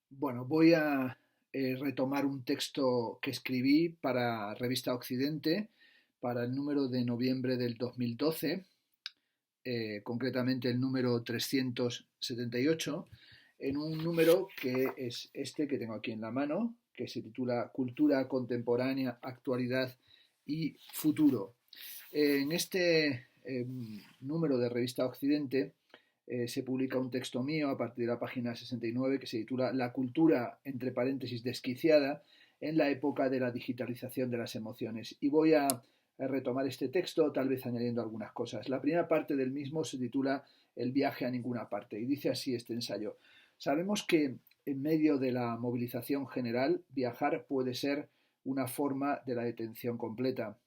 Bueno, voy a retomar un texto que escribí para Revista Occidente para el número de noviembre del 2012, concretamente el número 378, en un número que es este que tengo aquí en la mano, que se titula Cultura contemporánea, actualidad y futuro. En este número de Revista Occidente se publica un texto mío a partir de la página 69 que se titula La cultura, entre paréntesis, desquiciada en la época de la digitalización de las emociones. Y voy a retomar este texto, tal vez añadiendo algunas cosas. La primera parte del mismo se titula El viaje a ninguna parte y dice así este ensayo. Sabemos que en medio de la movilización general, viajar puede ser una forma de la detención completa,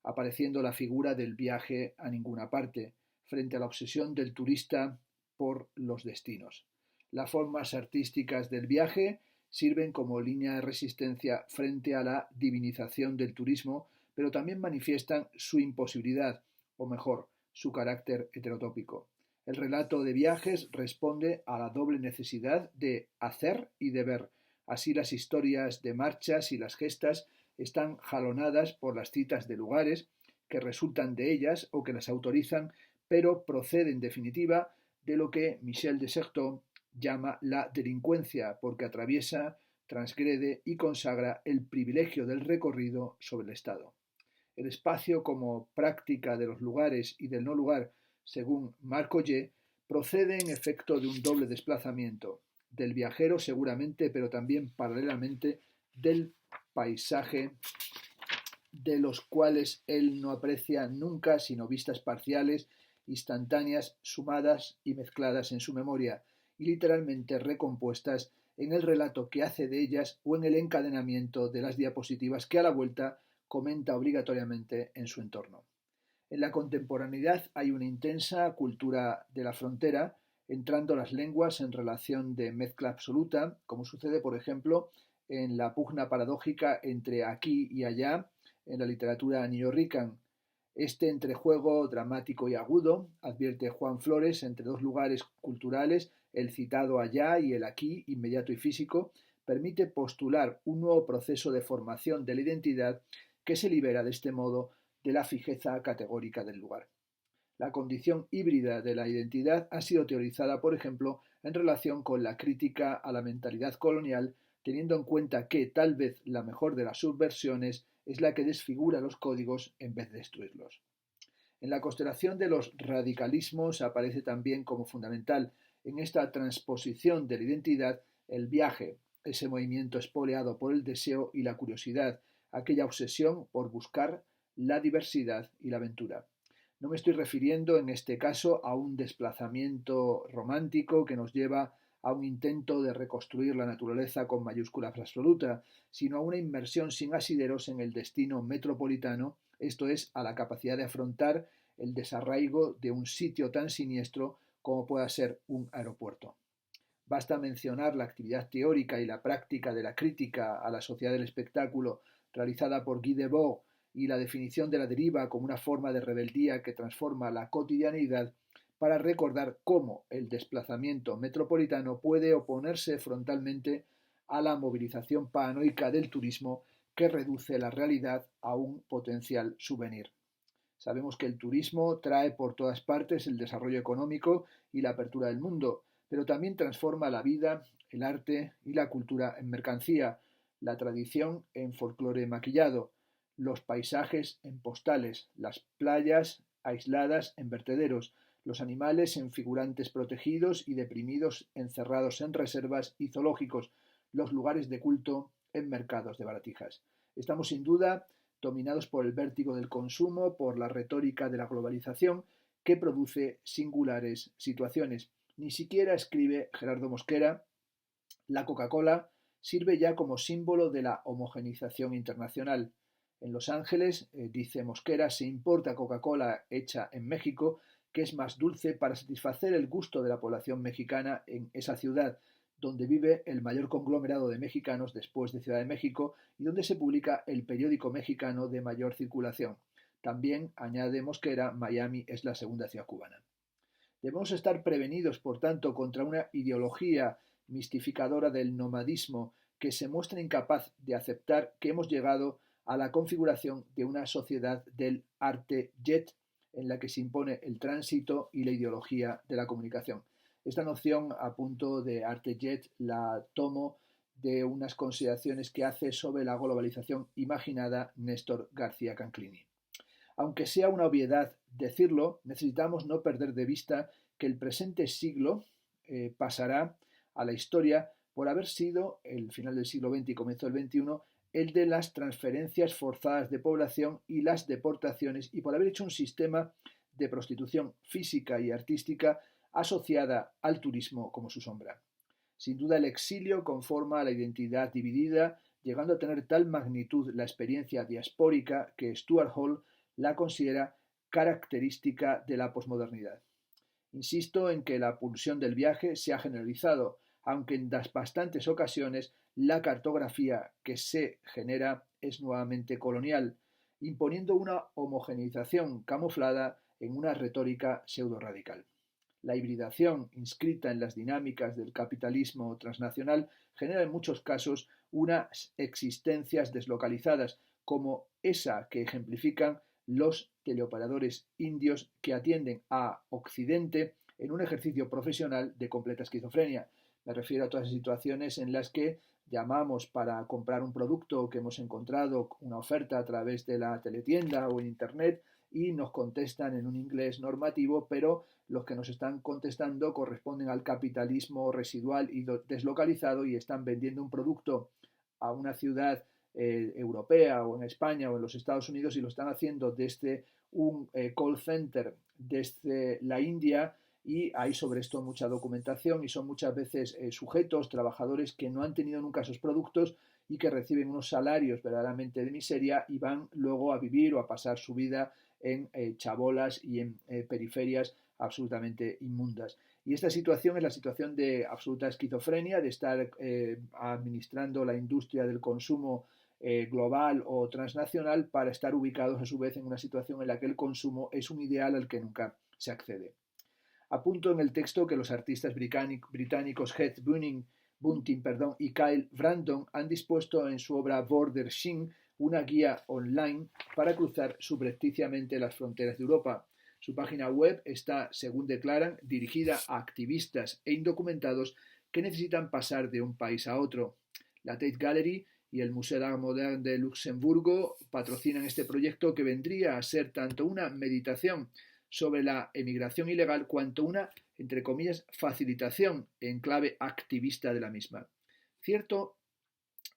apareciendo la figura del viaje a ninguna parte, frente a la obsesión del turista por los destinos. Las formas artísticas del viaje sirven como línea de resistencia frente a la divinización del turismo, pero también manifiestan su imposibilidad, o mejor, su carácter heterotópico. El relato de viajes responde a la doble necesidad de hacer y de ver. Así las historias de marchas y las gestas están jalonadas por las citas de lugares que resultan de ellas o que las autorizan, pero procede en definitiva de lo que Michel de Certeau llama la delincuencia, porque atraviesa, transgrede y consagra el privilegio del recorrido sobre el Estado. El espacio como práctica de los lugares y del no lugar, según Marc Ogier, procede en efecto de un doble desplazamiento, del viajero seguramente, pero también paralelamente del paisaje, de los cuales él no aprecia nunca sino vistas parciales, instantáneas, sumadas y mezcladas en su memoria, y literalmente recompuestas en el relato que hace de ellas o en el encadenamiento de las diapositivas que a la vuelta comenta obligatoriamente en su entorno. En la contemporaneidad hay una intensa cultura de la frontera, entrando las lenguas en relación de mezcla absoluta, como sucede, por ejemplo, en la pugna paradójica entre aquí y allá en la literatura neo-rican. Este entrejuego dramático y agudo, advierte Juan Flores, entre dos lugares culturales, el citado allá y el aquí, inmediato y físico, permite postular un nuevo proceso de formación de la identidad que se libera de este modo de la fijeza categórica del lugar. La condición híbrida de la identidad ha sido teorizada, por ejemplo, en relación con la crítica a la mentalidad colonial, teniendo en cuenta que tal vez la mejor de las subversiones es la que desfigura los códigos en vez de destruirlos. En la constelación de los radicalismos aparece también como fundamental en esta transposición de la identidad el viaje, ese movimiento espoleado por el deseo y la curiosidad, aquella obsesión por buscar la diversidad y la aventura. No me estoy refiriendo en este caso a un desplazamiento romántico que nos lleva a un intento de reconstruir la naturaleza con mayúsculas absoluta, sino a una inmersión sin asideros en el destino metropolitano, esto es, a la capacidad de afrontar el desarraigo de un sitio tan siniestro como pueda ser un aeropuerto. Basta mencionar la actividad teórica y la práctica de la crítica a la sociedad del espectáculo realizada por Guy Debord y la definición de la deriva como una forma de rebeldía que transforma la cotidianidad para recordar cómo el desplazamiento metropolitano puede oponerse frontalmente a la movilización paranoica del turismo que reduce la realidad a un potencial souvenir. Sabemos que el turismo trae por todas partes el desarrollo económico y la apertura del mundo, pero también transforma la vida, el arte y la cultura en mercancía, la tradición en folclore maquillado, los paisajes en postales, las playas aisladas en vertederos, los animales en figurantes protegidos y deprimidos encerrados en reservas y zoológicos, los lugares de culto en mercados de baratijas. Estamos sin duda dominados por el vértigo del consumo, por la retórica de la globalización, que produce singulares situaciones. Ni siquiera, escribe Gerardo Mosquera, la Coca-Cola sirve ya como símbolo de la homogenización internacional. En Los Ángeles, dice Mosquera, se importa Coca-Cola hecha en México, que es más dulce para satisfacer el gusto de la población mexicana en esa ciudad, donde vive el mayor conglomerado de mexicanos después de Ciudad de México y donde se publica el periódico mexicano de mayor circulación. También, añade Mosquera, Miami es la segunda ciudad cubana. Debemos estar prevenidos, por tanto, contra una ideología mistificadora del nomadismo que se muestra incapaz de aceptar que hemos llegado a la configuración de una sociedad del arte jet en la que se impone el tránsito y la ideología de la comunicación. Esta noción, a punto de arte jet, la tomo de unas consideraciones que hace sobre la globalización imaginada Néstor García Canclini. Aunque sea una obviedad decirlo, necesitamos no perder de vista que el presente siglo pasará a la historia por haber sido, el final del siglo XX y comienzo del XXI, el de las transferencias forzadas de población y las deportaciones, y por haber hecho un sistema de prostitución física y artística asociada al turismo como su sombra. Sin duda el exilio conforma la identidad dividida, llegando a tener tal magnitud la experiencia diaspórica que Stuart Hall la considera característica de la posmodernidad. Insisto en que la pulsión del viaje se ha generalizado, aunque en bastantes ocasiones la cartografía que se genera es nuevamente colonial, imponiendo una homogeneización camuflada en una retórica pseudo-radical. La hibridación inscrita en las dinámicas del capitalismo transnacional genera en muchos casos unas existencias deslocalizadas, como esa que ejemplifican los teleoperadores indios que atienden a Occidente en un ejercicio profesional de completa esquizofrenia. Me refiero a todas las situaciones en las que llamamos para comprar un producto que hemos encontrado una oferta a través de la teletienda o en internet y nos contestan en un inglés normativo, pero los que nos están contestando corresponden al capitalismo residual y deslocalizado y están vendiendo un producto a una ciudad europea o en España o en los Estados Unidos y lo están haciendo desde un call center desde la India, y hay sobre esto mucha documentación y son muchas veces sujetos, trabajadores que no han tenido nunca esos productos y que reciben unos salarios verdaderamente de miseria y van luego a vivir o a pasar su vida en chabolas y en periferias absolutamente inmundas. Y esta situación es la situación de absoluta esquizofrenia, de estar administrando la industria del consumo global o transnacional para estar ubicados a su vez en una situación en la que el consumo es un ideal al que nunca se accede. Apunto en el texto que los artistas británicos Heath Bunting y Kyle Brandon han dispuesto en su obra Border Shin una guía online para cruzar subrepticiamente las fronteras de Europa. Su página web está, según declaran, dirigida a activistas e indocumentados que necesitan pasar de un país a otro. La Tate Gallery y el Museo d'Art Moderne de Luxemburgo patrocinan este proyecto que vendría a ser tanto una meditación sobre la emigración ilegal cuanto una, entre comillas, facilitación en clave activista de la misma. Cierto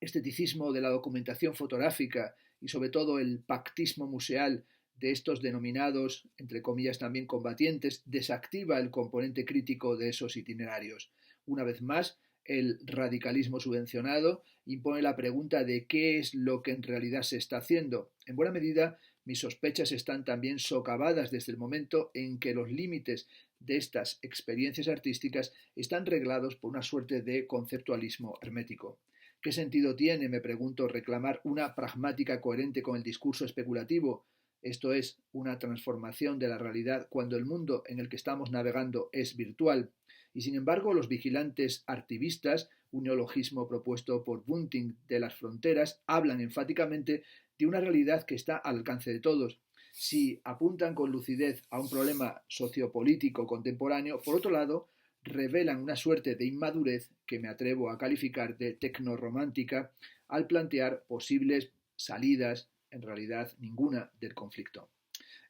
esteticismo de la documentación fotográfica y sobre todo el pactismo museal de estos denominados, entre comillas también combatientes, desactiva el componente crítico de esos itinerarios. Una vez más, el radicalismo subvencionado impone la pregunta de qué es lo que en realidad se está haciendo. En buena medida, mis sospechas están también socavadas desde el momento en que los límites de estas experiencias artísticas están reglados por una suerte de conceptualismo hermético. ¿Qué sentido tiene, me pregunto, reclamar una pragmática coherente con el discurso especulativo? Esto es, una transformación de la realidad cuando el mundo en el que estamos navegando es virtual. Y sin embargo, los vigilantes artivistas, un neologismo propuesto por Bunting de las fronteras, hablan enfáticamente de una realidad que está al alcance de todos. Si apuntan con lucidez a un problema sociopolítico contemporáneo, por otro lado, revelan una suerte de inmadurez que me atrevo a calificar de tecnoromántica al plantear posibles salidas, en realidad ninguna, del conflicto.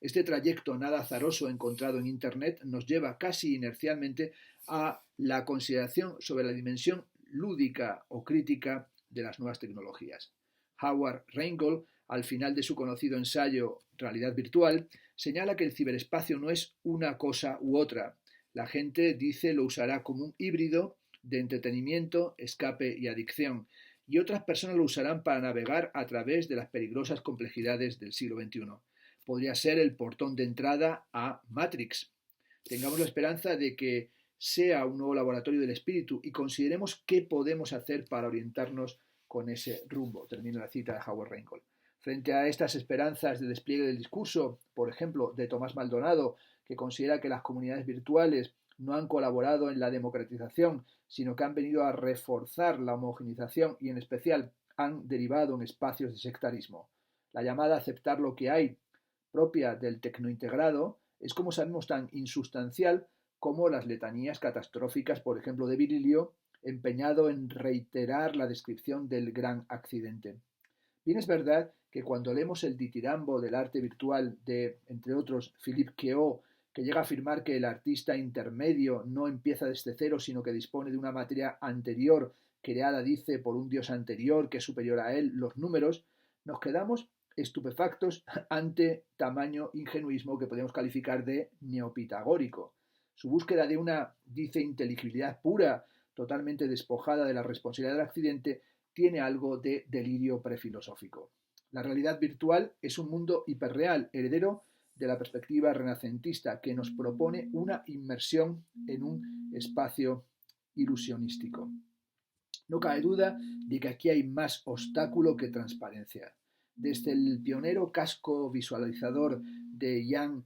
Este trayecto nada azaroso encontrado en Internet nos lleva casi inercialmente a la consideración sobre la dimensión lúdica o crítica de las nuevas tecnologías. Howard Reingold, al final de su conocido ensayo Realidad Virtual, señala que el ciberespacio no es una cosa u otra. La gente dice lo usará como un híbrido de entretenimiento, escape y adicción, y otras personas lo usarán para navegar a través de las peligrosas complejidades del siglo XXI. Podría ser el portón de entrada a Matrix. Tengamos la esperanza de que sea un nuevo laboratorio del espíritu y consideremos qué podemos hacer para orientarnos con ese rumbo. Termina la cita de Howard Reingold. Frente a estas esperanzas de despliegue del discurso, por ejemplo, de Tomás Maldonado, que considera que las comunidades virtuales no han colaborado en la democratización, sino que han venido a reforzar la homogeneización y en especial han derivado en espacios de sectarismo. La llamada aceptar lo que hay, propia del tecnointegrado, es, como sabemos, tan insustancial como las letanías catastróficas, por ejemplo, de Virilio, empeñado en reiterar la descripción del gran accidente. Bien es verdad que cuando leemos el ditirambo del arte virtual de, entre otros, Philippe Queot, que llega a afirmar que el artista intermedio no empieza desde cero, sino que dispone de una materia anterior, creada, dice, por un dios anterior que es superior a él, los números, nos quedamos estupefactos ante tamaño ingenuismo que podemos calificar de neopitagórico. Su búsqueda de una, dice, inteligibilidad pura, totalmente despojada de la responsabilidad del accidente, tiene algo de delirio prefilosófico. La realidad virtual es un mundo hiperreal, heredero de la perspectiva renacentista, que nos propone una inmersión en un espacio ilusionístico. No cabe duda de que aquí hay más obstáculo que transparencia. Desde el pionero casco visualizador de Jan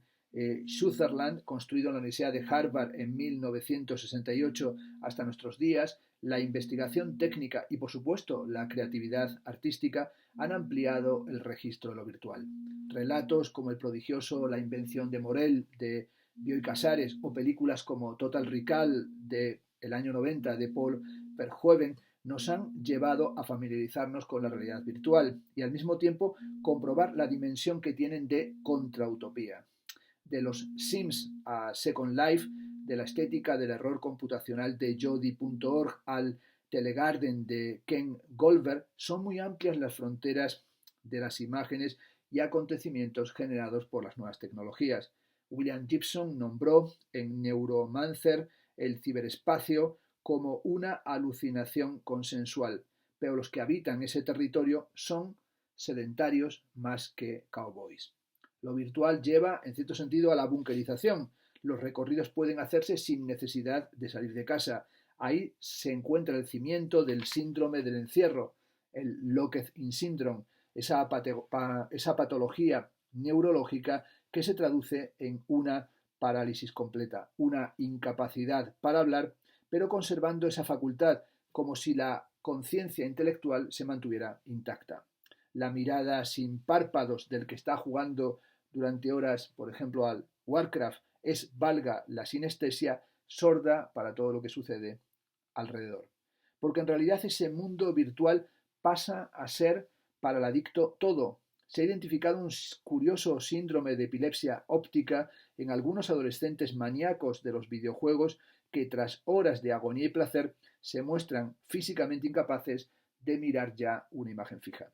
Sutherland, construido en la Universidad de Harvard en 1968 hasta nuestros días, la investigación técnica y, por supuesto, la creatividad artística han ampliado el registro de lo virtual. Relatos como el prodigioso La invención de Morel de Bioy Casares o películas como Total Recall del año 90 de Paul Verhoeven nos han llevado a familiarizarnos con la realidad virtual y al mismo tiempo comprobar la dimensión que tienen de contrautopía. De los Sims a Second Life, de la estética del error computacional de Jodi.org al Telegarden de Ken Goldberg, son muy amplias las fronteras de las imágenes y acontecimientos generados por las nuevas tecnologías. William Gibson nombró en Neuromancer el ciberespacio como una alucinación consensual, pero los que habitan ese territorio son sedentarios más que cowboys. Lo virtual lleva, en cierto sentido, a la bunkerización. Los recorridos pueden hacerse sin necesidad de salir de casa. Ahí se encuentra el cimiento del síndrome del encierro, el Locked-in Syndrome, esa patología neurológica que se traduce en una parálisis completa, una incapacidad para hablar, pero conservando esa facultad, como si la conciencia intelectual se mantuviera intacta. La mirada sin párpados del que está jugando durante horas, por ejemplo, al Warcraft, es, valga la sinestesia, sorda para todo lo que sucede alrededor. Porque en realidad ese mundo virtual pasa a ser para el adicto todo. Se ha identificado un curioso síndrome de epilepsia óptica en algunos adolescentes maníacos de los videojuegos que tras horas de agonía y placer se muestran físicamente incapaces de mirar ya una imagen fija.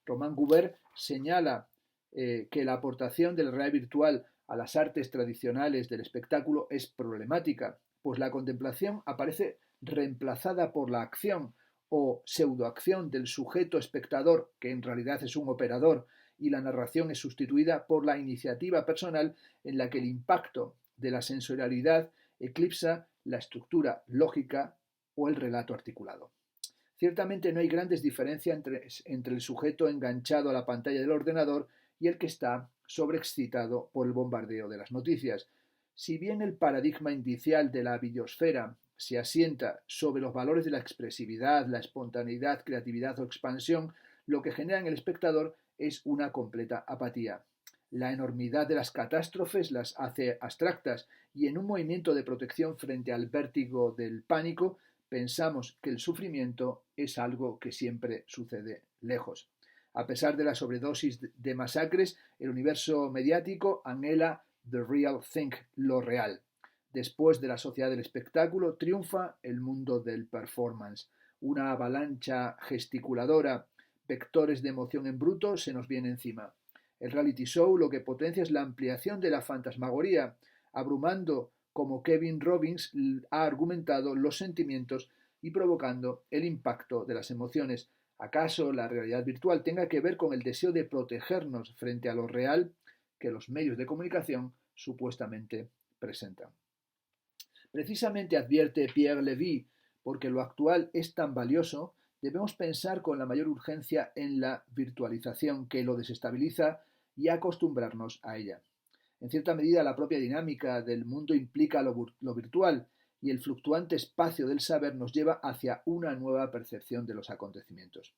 Romain Gubert señala que la aportación de la realidad virtual a las artes tradicionales del espectáculo es problemática, pues la contemplación aparece reemplazada por la acción o pseudoacción del sujeto espectador, que en realidad es un operador, y la narración es sustituida por la iniciativa personal en la que el impacto de la sensorialidad eclipsa la estructura lógica o el relato articulado. Ciertamente no hay grandes diferencias entre el sujeto enganchado a la pantalla del ordenador y el que está sobreexcitado por el bombardeo de las noticias. Si bien el paradigma inicial de la videosfera se asienta sobre los valores de la expresividad, la espontaneidad, creatividad o expansión, lo que genera en el espectador es una completa apatía. La enormidad de las catástrofes las hace abstractas y en un movimiento de protección frente al vértigo del pánico pensamos que el sufrimiento es algo que siempre sucede lejos. A pesar de la sobredosis de masacres, el universo mediático anhela the real thing, lo real. Después de la sociedad del espectáculo, triunfa el mundo del performance. Una avalancha gesticuladora, vectores de emoción en bruto se nos viene encima. El reality show lo que potencia es la ampliación de la fantasmagoría, abrumando como Kevin Robbins ha argumentado los sentimientos y provocando el impacto de las emociones. ¿Acaso la realidad virtual tenga que ver con el deseo de protegernos frente a lo real que los medios de comunicación supuestamente presentan? Precisamente advierte Pierre Levy, porque lo actual es tan valioso, debemos pensar con la mayor urgencia en la virtualización que lo desestabiliza y acostumbrarnos a ella. En cierta medida, la propia dinámica del mundo implica lo virtual, y el fluctuante espacio del saber nos lleva hacia una nueva percepción de los acontecimientos.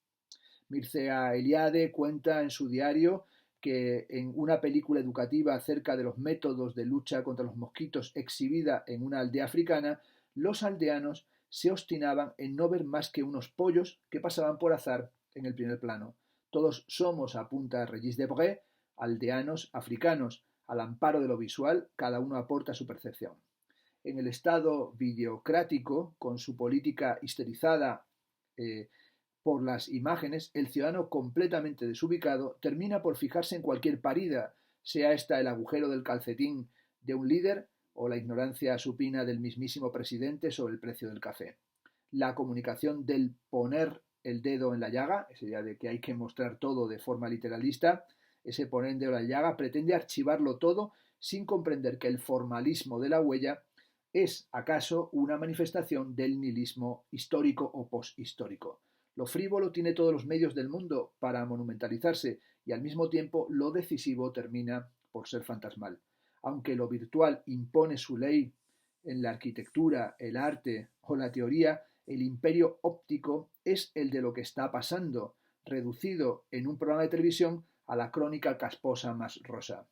Mircea Eliade cuenta en su diario que en una película educativa acerca de los métodos de lucha contra los mosquitos exhibida en una aldea africana, los aldeanos se obstinaban en no ver más que unos pollos que pasaban por azar en el primer plano. Todos somos, apunta Regis Debray, aldeanos africanos. Al amparo de lo visual, cada uno aporta su percepción. En el Estado videocrático, con su política histerizada por las imágenes, el ciudadano completamente desubicado termina por fijarse en cualquier parida, sea esta el agujero del calcetín de un líder o la ignorancia supina del mismísimo presidente sobre el precio del café. La comunicación del poner el dedo en la llaga, esa idea de que hay que mostrar todo de forma literalista, ese poner el dedo en la llaga pretende archivarlo todo sin comprender que el formalismo de la huella es acaso una manifestación del nihilismo histórico o posthistórico. Lo frívolo tiene todos los medios del mundo para monumentalizarse y al mismo tiempo lo decisivo termina por ser fantasmal. Aunque lo virtual impone su ley en la arquitectura, el arte o la teoría, el imperio óptico es el de lo que está pasando, reducido en un programa de televisión a la crónica casposa más rosa.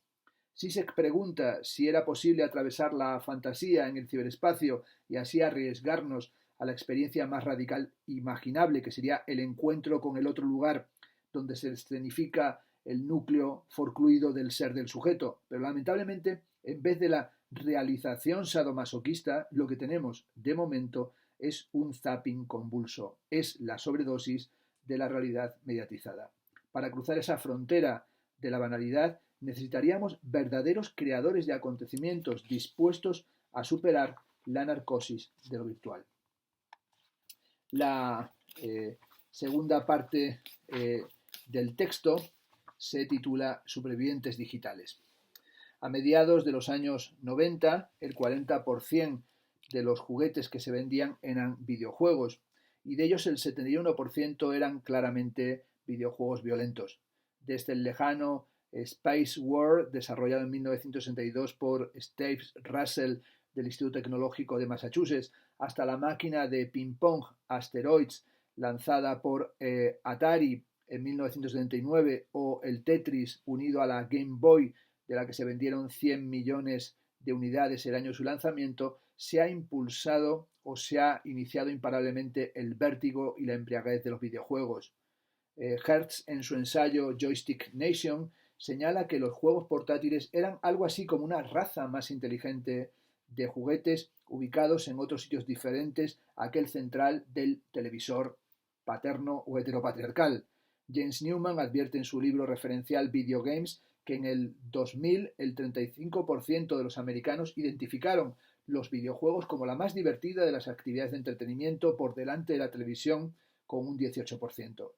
Zizek pregunta si era posible atravesar la fantasía en el ciberespacio y así arriesgarnos a la experiencia más radical imaginable, que sería el encuentro con el otro lugar, donde se escenifica el núcleo forcluido del ser del sujeto. Pero lamentablemente, en vez de la realización sadomasoquista, lo que tenemos de momento es un zapping convulso, es la sobredosis de la realidad mediatizada. Para cruzar esa frontera de la banalidad, necesitaríamos verdaderos creadores de acontecimientos dispuestos a superar la narcosis de lo virtual. La segunda parte del texto se titula Supervivientes digitales. A mediados de los años 90, el 40% de los juguetes que se vendían eran videojuegos y de ellos el 71% eran claramente videojuegos violentos. Desde el lejano Space War, desarrollado en 1962 por Steve Russell del Instituto Tecnológico de Massachusetts, hasta la máquina de ping-pong Asteroids, lanzada por Atari en 1979, o el Tetris unido a la Game Boy, de la que se vendieron 100 millones de unidades el año de su lanzamiento, se ha impulsado o se ha iniciado imparablemente el vértigo y la embriaguez de los videojuegos. Hertz, en su ensayo Joystick Nation, señala que los juegos portátiles eran algo así como una raza más inteligente de juguetes ubicados en otros sitios diferentes a aquel central del televisor paterno o heteropatriarcal. James Newman advierte en su libro referencial Video Games que en el 2000 el 35% de los americanos identificaron los videojuegos como la más divertida de las actividades de entretenimiento por delante de la televisión con un 18%.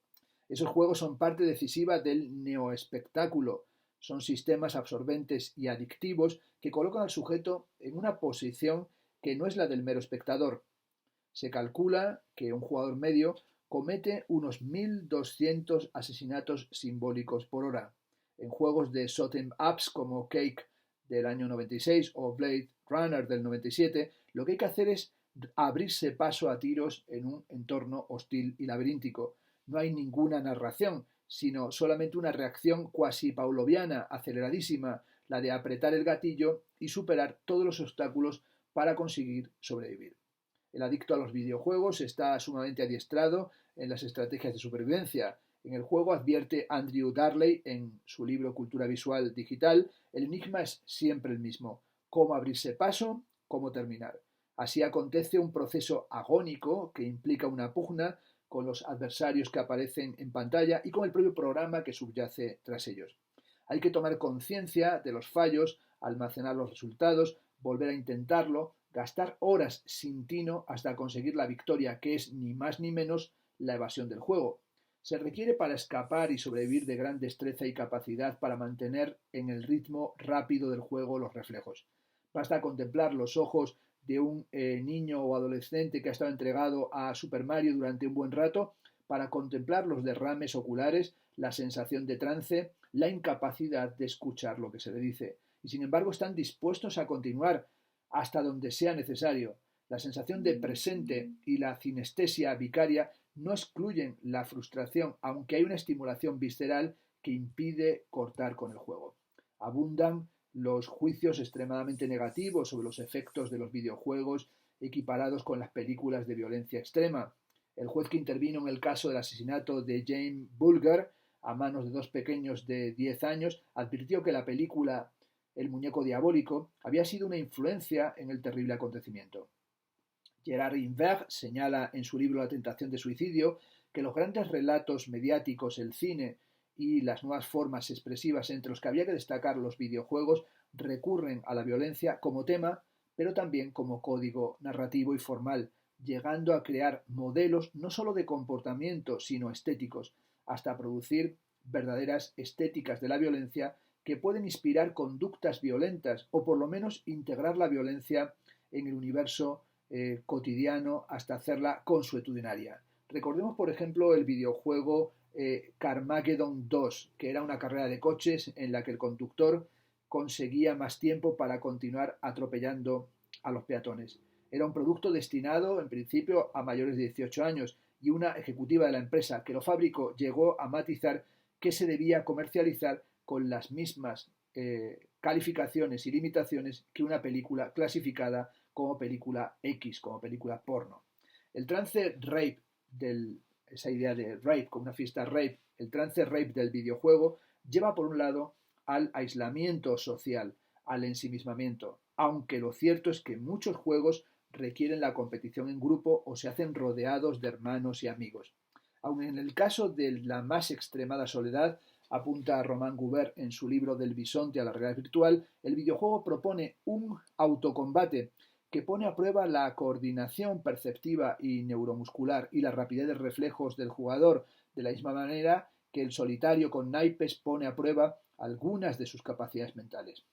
Esos juegos son parte decisiva del neoespectáculo. Son sistemas absorbentes y adictivos que colocan al sujeto en una posición que no es la del mero espectador. Se calcula que un jugador medio comete unos 1.200 asesinatos simbólicos por hora. En juegos de shoot'em ups como Cake del año 96 o Blade Runner del 97, lo que hay que hacer es abrirse paso a tiros en un entorno hostil y laberíntico. No hay ninguna narración, sino solamente una reacción cuasi pavloviana, aceleradísima, la de apretar el gatillo y superar todos los obstáculos para conseguir sobrevivir. El adicto a los videojuegos está sumamente adiestrado en las estrategias de supervivencia. En el juego, advierte Andrew Darley en su libro Cultura Visual Digital, el enigma es siempre el mismo: cómo abrirse paso, cómo terminar. Así acontece un proceso agónico que implica una pugna con los adversarios que aparecen en pantalla y con el propio programa que subyace tras ellos. Hay que tomar conciencia de los fallos, almacenar los resultados, volver a intentarlo, gastar horas sin tino hasta conseguir la victoria, que es ni más ni menos la evasión del juego. Se requiere para escapar y sobrevivir de gran destreza y capacidad para mantener en el ritmo rápido del juego los reflejos. Basta contemplar los ojos de un niño o adolescente que ha estado entregado a Super Mario durante un buen rato para contemplar los derrames oculares, la sensación de trance, la incapacidad de escuchar lo que se le dice. Y sin embargo están dispuestos a continuar hasta donde sea necesario. La sensación de presente y la cinestesia vicaria no excluyen la frustración, aunque hay una estimulación visceral que impide cortar con el juego. Abundan los juicios extremadamente negativos sobre los efectos de los videojuegos equiparados con las películas de violencia extrema. El juez que intervino en el caso del asesinato de Jane Bulger a manos de dos pequeños de 10 años advirtió que la película El muñeco diabólico había sido una influencia en el terrible acontecimiento. Gerard Inver señala en su libro La tentación de suicidio que los grandes relatos mediáticos, el cine y las nuevas formas expresivas, entre los que habría que destacar los videojuegos, recurren a la violencia como tema, pero también como código narrativo y formal, llegando a crear modelos no solo de comportamiento, sino estéticos, hasta producir verdaderas estéticas de la violencia que pueden inspirar conductas violentas o por lo menos integrar la violencia en el universo cotidiano hasta hacerla consuetudinaria. Recordemos, por ejemplo, el videojuego Carmageddon 2, que era una carrera de coches en la que el conductor conseguía más tiempo para continuar atropellando a los peatones. Era un producto destinado, en principio, a mayores de 18 años y una ejecutiva de la empresa que lo fabricó llegó a matizar que se debía comercializar con las mismas calificaciones y limitaciones que una película clasificada como película X, como película porno. El trance rape esa idea de rape como una fiesta rape, el trance rape del videojuego lleva por un lado al aislamiento social, al ensimismamiento, aunque lo cierto es que muchos juegos requieren la competición en grupo o se hacen rodeados de hermanos y amigos. Aun en el caso de la más extremada soledad, apunta Romain Gubert en su libro Del bisonte a la realidad virtual, el videojuego propone un autocombate que pone a prueba la coordinación perceptiva y neuromuscular y la rapidez de reflejos del jugador, de la misma manera que el solitario con naipes pone a prueba algunas de sus capacidades mentales.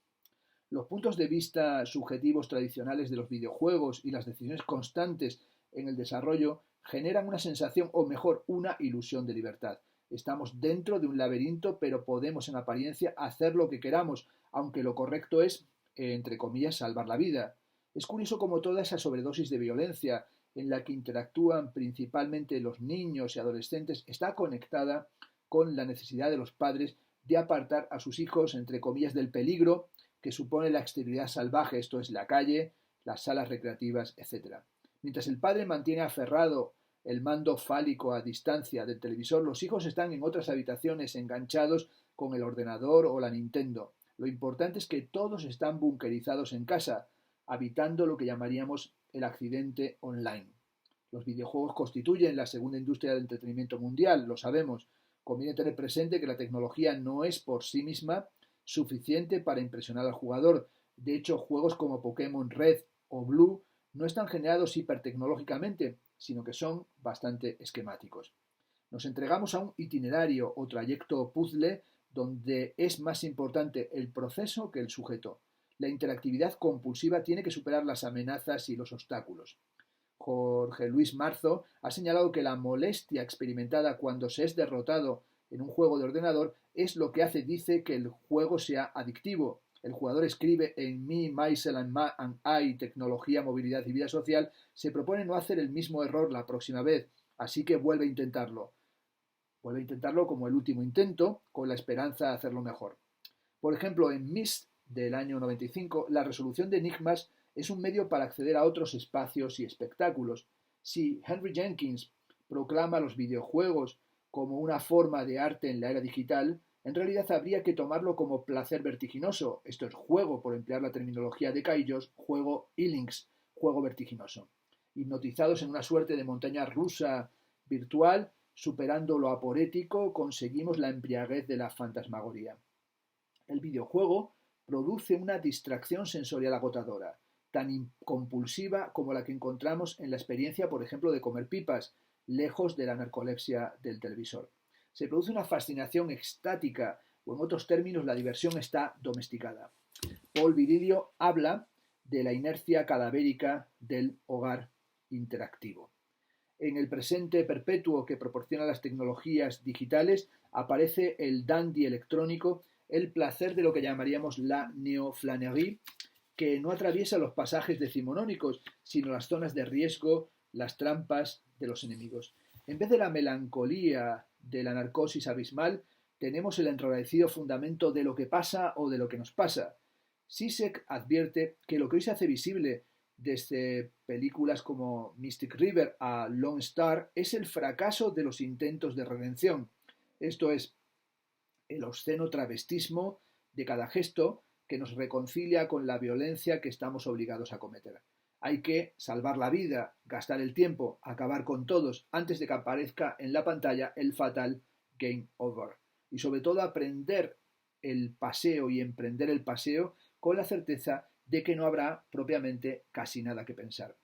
Los puntos de vista subjetivos tradicionales de los videojuegos y las decisiones constantes en el desarrollo generan una sensación, o mejor, una ilusión de libertad. Estamos dentro de un laberinto, pero podemos en apariencia hacer lo que queramos, aunque lo correcto es, entre comillas, salvar la vida. Es curioso cómo toda esa sobredosis de violencia en la que interactúan principalmente los niños y adolescentes está conectada con la necesidad de los padres de apartar a sus hijos, entre comillas, del peligro que supone la exterioridad salvaje, esto es la calle, las salas recreativas, etc. Mientras el padre mantiene aferrado el mando fálico a distancia del televisor, los hijos están en otras habitaciones enganchados con el ordenador o la Nintendo. Lo importante es que todos están bunkerizados en casa, habitando lo que llamaríamos el accidente online. Los videojuegos constituyen la segunda industria del entretenimiento mundial, lo sabemos. Conviene tener presente que la tecnología no es por sí misma suficiente para impresionar al jugador. De hecho, juegos como Pokémon Red o Blue no están generados hipertecnológicamente, sino que son bastante esquemáticos. Nos entregamos a un itinerario o trayecto puzzle donde es más importante el proceso que el sujeto. La interactividad compulsiva tiene que superar las amenazas y los obstáculos. Jorge Luis Marzo ha señalado que la molestia experimentada cuando se es derrotado en un juego de ordenador es lo que dice que el juego sea adictivo. El jugador escribe en Me, Myself and I, tecnología, movilidad y vida social, se propone no hacer el mismo error la próxima vez, así que vuelve a intentarlo. Vuelve a intentarlo como el último intento, con la esperanza de hacerlo mejor. Por ejemplo, en Myst del año 95, la resolución de enigmas es un medio para acceder a otros espacios y espectáculos. Si Henry Jenkins proclama los videojuegos como una forma de arte en la era digital, en realidad habría que tomarlo como placer vertiginoso. Esto es juego, por emplear la terminología de Caillos, juego e-links, juego vertiginoso. Hipnotizados en una suerte de montaña rusa virtual, superando lo aporético, conseguimos la embriaguez de la fantasmagoría. El videojuego produce una distracción sensorial agotadora, tan compulsiva como la que encontramos en la experiencia, por ejemplo, de comer pipas, lejos de la narcolepsia del televisor. Se produce una fascinación extática, o en otros términos, la diversión está domesticada. Paul Virilio habla de la inercia cadavérica del hogar interactivo. En el presente perpetuo que proporcionan las tecnologías digitales aparece el dandy electrónico, el placer de lo que llamaríamos la neoflanerie, que no atraviesa los pasajes decimonónicos, sino las zonas de riesgo, las trampas de los enemigos. En vez de la melancolía de la narcosis abismal, tenemos el enrarecido fundamento de lo que pasa o de lo que nos pasa. Zizek advierte que lo que hoy se hace visible desde películas como Mystic River a Lone Star es el fracaso de los intentos de redención. Esto es, el obsceno travestismo de cada gesto que nos reconcilia con la violencia que estamos obligados a cometer. Hay que salvar la vida, gastar el tiempo, acabar con todos antes de que aparezca en la pantalla el fatal game over. Y sobre todo aprender el paseo y emprender el paseo con la certeza de que no habrá propiamente casi nada que pensar.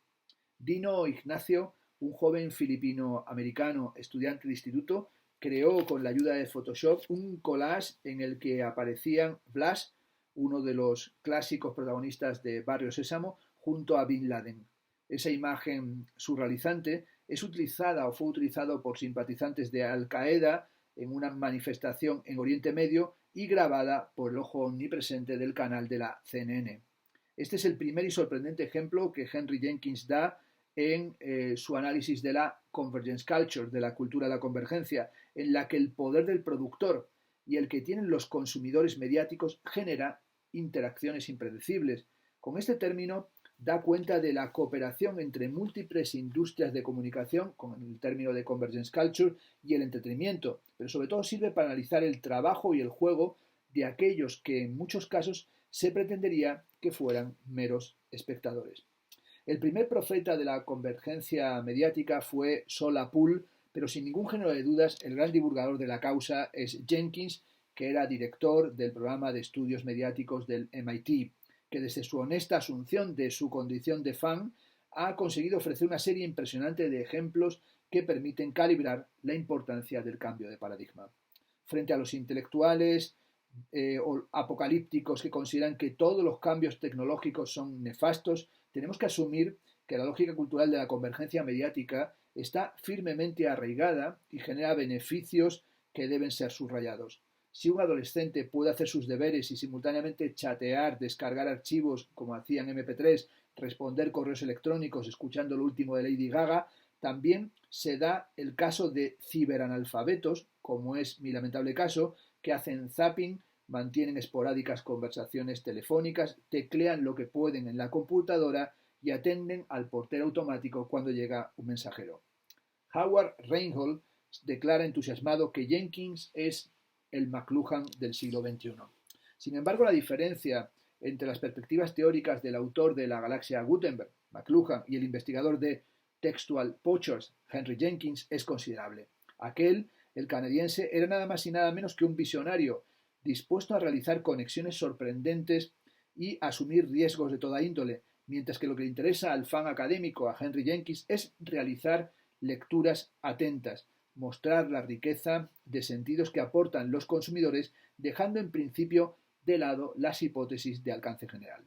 Dino Ignacio, un joven filipino-americano estudiante de instituto, creó con la ayuda de Photoshop un collage en el que aparecían Blas, uno de los clásicos protagonistas de Barrio Sésamo, junto a Bin Laden. Esa imagen surrealizante es utilizada o fue utilizado por simpatizantes de Al Qaeda en una manifestación en Oriente Medio y grabada por el ojo omnipresente del canal de la CNN. Este es el primer y sorprendente ejemplo que Henry Jenkins da en su análisis de la convergence culture, de la cultura de la convergencia, en la que el poder del productor y el que tienen los consumidores mediáticos genera interacciones impredecibles. Con este término da cuenta de la cooperación entre múltiples industrias de comunicación, con el término de convergence culture, y el entretenimiento, pero sobre todo sirve para analizar el trabajo y el juego de aquellos que en muchos casos se pretendería que fueran meros espectadores. El primer profeta de la convergencia mediática fue Sola Pool, pero sin ningún género de dudas el gran divulgador de la causa es Jenkins, que era director del programa de estudios mediáticos del MIT, que desde su honesta asunción de su condición de fan ha conseguido ofrecer una serie impresionante de ejemplos que permiten calibrar la importancia del cambio de paradigma. Frente a los intelectuales o apocalípticos que consideran que todos los cambios tecnológicos son nefastos, tenemos que asumir que la lógica cultural de la convergencia mediática está firmemente arraigada y genera beneficios que deben ser subrayados. Si un adolescente puede hacer sus deberes y simultáneamente chatear, descargar archivos como hacían MP3, responder correos electrónicos escuchando lo último de Lady Gaga, también se da el caso de ciberanalfabetos, como es mi lamentable caso, que hacen zapping, mantienen esporádicas conversaciones telefónicas, teclean lo que pueden en la computadora y atenden al portero automático cuando llega un mensajero. Howard Reinhold declara entusiasmado que Jenkins es el McLuhan del siglo XXI. Sin embargo, la diferencia entre las perspectivas teóricas del autor de La Galaxia Gutenberg, McLuhan, y el investigador de Textual Poachers, Henry Jenkins, es considerable. Aquel, el canadiense, era nada más y nada menos que un visionario, dispuesto a realizar conexiones sorprendentes y asumir riesgos de toda índole, mientras que lo que le interesa al fan académico, a Henry Jenkins, es realizar lecturas atentas, mostrar la riqueza de sentidos que aportan los consumidores, dejando en principio de lado las hipótesis de alcance general.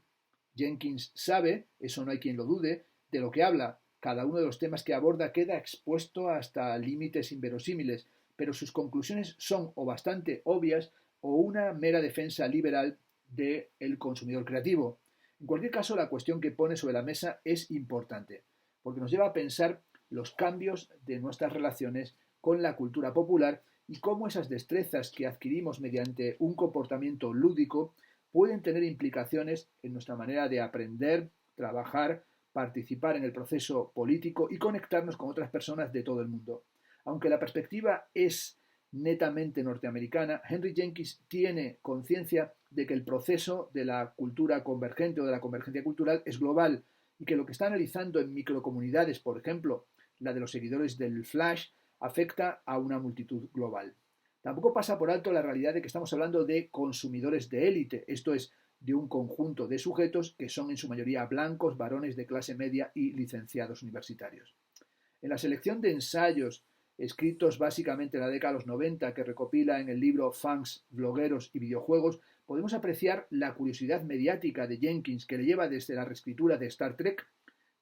Jenkins sabe, eso no hay quien lo dude, de lo que habla. Cada uno de los temas que aborda queda expuesto hasta límites inverosímiles, pero sus conclusiones son o bastante obvias o una mera defensa liberal del consumidor creativo. En cualquier caso, la cuestión que pone sobre la mesa es importante, porque nos lleva a pensar los cambios de nuestras relaciones con la cultura popular y cómo esas destrezas que adquirimos mediante un comportamiento lúdico pueden tener implicaciones en nuestra manera de aprender, trabajar, participar en el proceso político y conectarnos con otras personas de todo el mundo. Aunque la perspectiva es netamente norteamericana, Henry Jenkins tiene conciencia de que el proceso de la cultura convergente o de la convergencia cultural es global y que lo que está analizando en microcomunidades, por ejemplo, la de los seguidores del Flash, afecta a una multitud global. Tampoco pasa por alto la realidad de que estamos hablando de consumidores de élite, esto es, de un conjunto de sujetos que son en su mayoría blancos, varones de clase media y licenciados universitarios. En la selección de ensayos escritos básicamente en la década de los 90 que recopila en el libro Fans, Blogueros y Videojuegos, podemos apreciar la curiosidad mediática de Jenkins que le lleva desde la reescritura de Star Trek,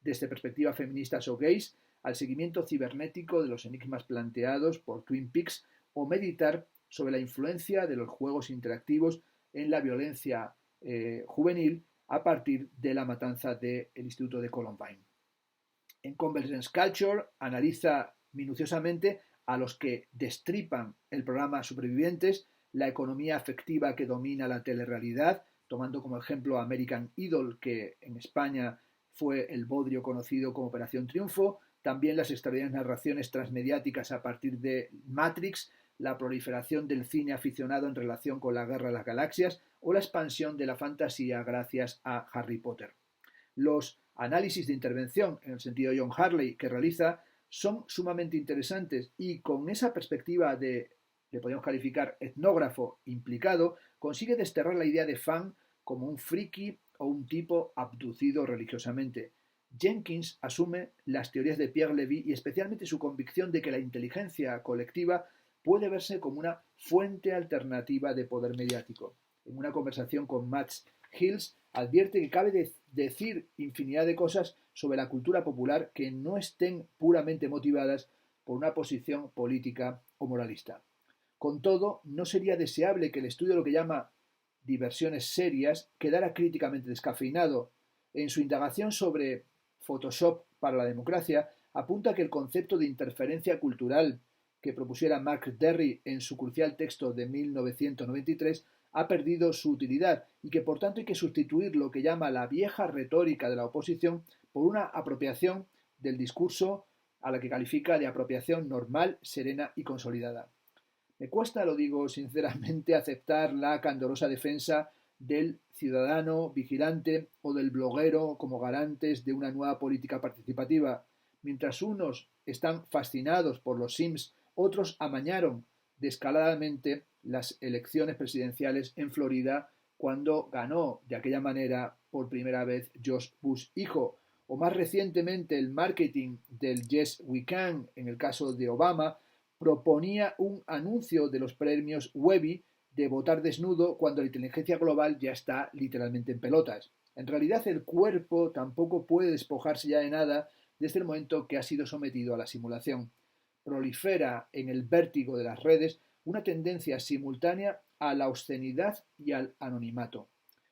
desde perspectivas feministas o gays, al seguimiento cibernético de los enigmas planteados por Twin Peaks o meditar sobre la influencia de los juegos interactivos en la violencia juvenil a partir de la matanza del Instituto de Columbine. En Convergence Culture analiza minuciosamente a los que destripan el programa Supervivientes, la economía afectiva que domina la telerrealidad, tomando como ejemplo American Idol, que en España fue el bodrio conocido como Operación Triunfo, también las extraordinarias narraciones transmediáticas a partir de Matrix, la proliferación del cine aficionado en relación con la Guerra de las Galaxias o la expansión de la fantasía gracias a Harry Potter. Los análisis de intervención, en el sentido de John Harley, que realiza, son sumamente interesantes y con esa perspectiva de, le podemos calificar, etnógrafo implicado, consigue desterrar la idea de fan como un friki o un tipo abducido religiosamente. Jenkins asume las teorías de Pierre Levy y especialmente su convicción de que la inteligencia colectiva puede verse como una fuente alternativa de poder mediático. En una conversación con Max Hills, advierte que cabe decir infinidad de cosas sobre la cultura popular que no estén puramente motivadas por una posición política o moralista. Con todo, no sería deseable que el estudio de lo que llama diversiones serias quedara críticamente descafeinado. En su indagación sobre Photoshop para la democracia, apunta que el concepto de interferencia cultural que propusiera Mark Derry en su crucial texto de 1993 ha perdido su utilidad y que por tanto hay que sustituir lo que llama la vieja retórica de la oposición por una apropiación del discurso a la que califica de apropiación normal, serena y consolidada. Me cuesta, lo digo sinceramente, aceptar la candorosa defensa del ciudadano vigilante o del bloguero como garantes de una nueva política participativa. Mientras unos están fascinados por los Sims, otros amañaron descaradamente las elecciones presidenciales en Florida cuando ganó de aquella manera por primera vez George Bush hijo, o más recientemente el marketing del Yes We Can en el caso de Obama proponía un anuncio de los premios Webby de votar desnudo cuando la inteligencia global ya está literalmente en pelotas. En realidad el cuerpo tampoco puede despojarse ya de nada desde el momento que ha sido sometido a la simulación. Prolifera en el vértigo de las redes una tendencia simultánea a la obscenidad y al anonimato.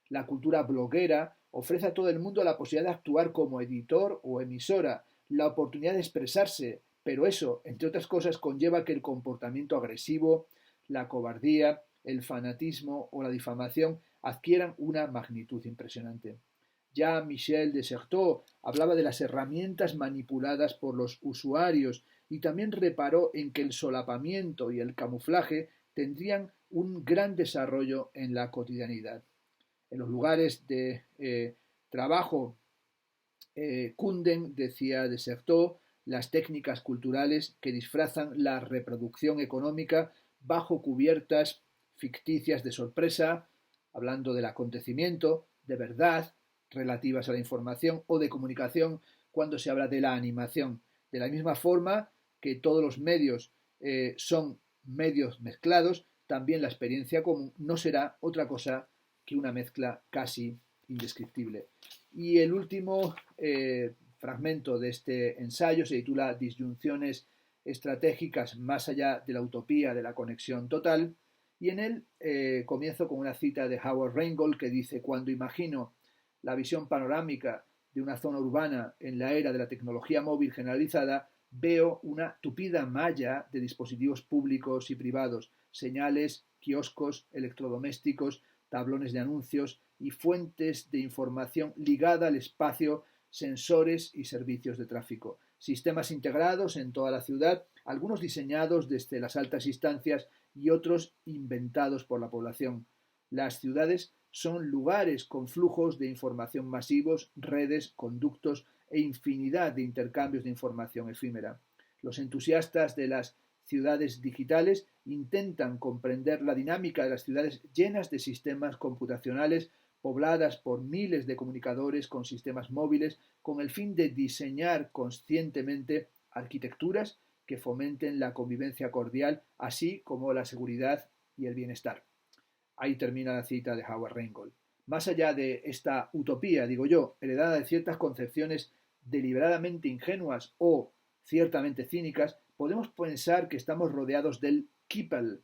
La cultura bloguera ofrece a todo el mundo la posibilidad de actuar como editor o emisora, la oportunidad de expresarse, pero eso, entre otras cosas, conlleva que el comportamiento agresivo, la cobardía, el fanatismo o la difamación adquieran una magnitud impresionante. Ya Michel Desserteaux hablaba de las herramientas manipuladas por los usuarios y también reparó en que el solapamiento y el camuflaje tendrían un gran desarrollo en la cotidianidad. En los lugares de trabajo cunden, decía Desserteaux, las técnicas culturales que disfrazan la reproducción económica bajo cubiertas ficticias de sorpresa, hablando del acontecimiento, de verdad, relativas a la información o de comunicación cuando se habla de la animación. De la misma forma que todos los medios son medios mezclados, también la experiencia común no será otra cosa que una mezcla casi indescriptible. Y el último fragmento de este ensayo se titula Disyunciones estratégicas más allá de la utopía de la conexión total, y en él comienzo con una cita de Howard Rheingold que dice: cuando imagino la visión panorámica de una zona urbana en la era de la tecnología móvil generalizada, veo una tupida malla de dispositivos públicos y privados, señales, kioscos, electrodomésticos, tablones de anuncios y fuentes de información ligada al espacio, sensores y servicios de tráfico. Sistemas integrados en toda la ciudad, algunos diseñados desde las altas instancias y otros inventados por la población. Las ciudades son lugares con flujos de información masivos, redes, conductos e infinidad de intercambios de información efímera. Los entusiastas de las ciudades digitales intentan comprender la dinámica de las ciudades llenas de sistemas computacionales pobladas por miles de comunicadores con sistemas móviles con el fin de diseñar conscientemente arquitecturas que fomenten la convivencia cordial, así como la seguridad y el bienestar. Ahí termina la cita de Howard Rheingold. Más allá de esta utopía, digo yo, heredada de ciertas concepciones deliberadamente ingenuas o ciertamente cínicas, podemos pensar que estamos rodeados del Kippel.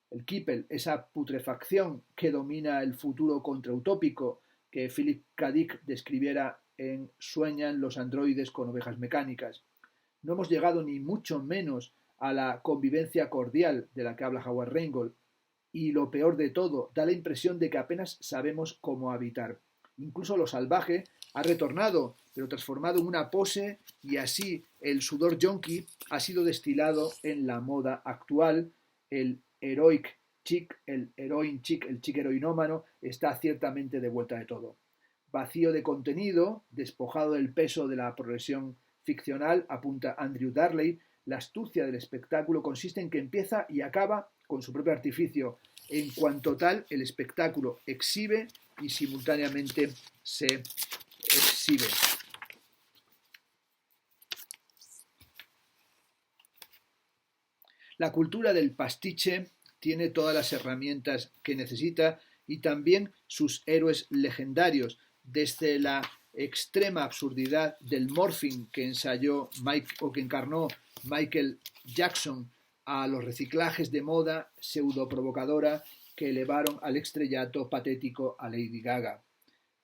El Kippel, esa putrefacción que domina el futuro contrautópico, que Philip K. Dick describiera en Sueñan los androides con ovejas mecánicas. No hemos llegado ni mucho menos a la convivencia cordial de la que habla Howard Rheingold, y lo peor de todo, da la impresión de que apenas sabemos cómo habitar. Incluso lo salvaje ha retornado, pero transformado en una pose, y así el sudor yonki ha sido destilado en la moda actual. El heroic chic, el heroin chic, el chic heroinómano está ciertamente de vuelta de todo. Vacío de contenido, despojado del peso de la progresión ficcional, apunta Andrew Darley, la astucia del espectáculo consiste en que empieza y acaba con su propio artificio. En cuanto tal, el espectáculo exhibe y simultáneamente se exhibe. La cultura del pastiche tiene todas las herramientas que necesita y también sus héroes legendarios, desde la extrema absurdidad del morphing que ensayó o que encarnó Michael Jackson, a los reciclajes de moda pseudoprovocadora que elevaron al estrellato patético a Lady Gaga.